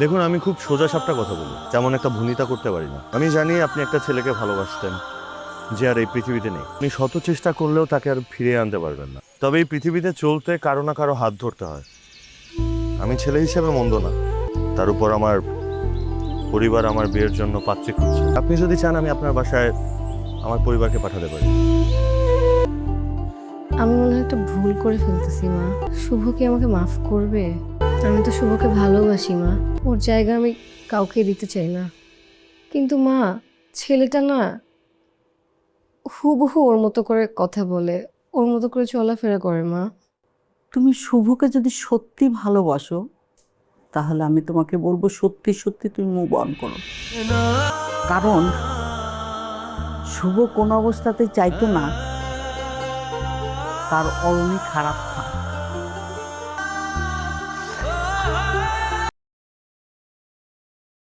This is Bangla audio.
দেখুন, আমি খুব সোজাসাপটা কথা বলি, তেমন একটা ভুনিতা করতে পারি না। আমি জানি আপনি একটা ছেলেকে ভালোবাসতেন যে আর এই পৃথিবীতে নেই। আপনি শত চেষ্টা করলেও তাকে আর ফিরিয়ে আনতে পারবেন না। তবে এই পৃথিবীতে চলতে কারো না কারো হাত ধরতে হয়। আমি ছেলে হিসেবে মন্দ না, তার উপর আমার পরিবার আমার বিয়ের জন্য পাত্রী খুঁজছে। আপনি যদি চান আমি আপনার বাসায় আমার পরিবারকে পাঠাতে পারি। আমি মনে হয় একটা ভুল করে ফেলতেছি মা। শুভ কি আমাকে মাফ করবে? আমি তো শুভকে ভালোবাসি মা, ওর জায়গা আমি কাউকে দিতে চাই না। কিন্তু মা, ছেলেটা না হুবহু ওর মতো করে কথা বলে, ওর মতো করে চলাফেরা করে মা। তুমি শুভকে যদি সত্যি ভালোবাসো তাহলে আমি তোমাকে বলবো সত্যি সত্যি তুমি মুভ অন করো। কারণ শুভ কোন অবস্থাতে চাইতো না তার অরুণী খারাপ হয়।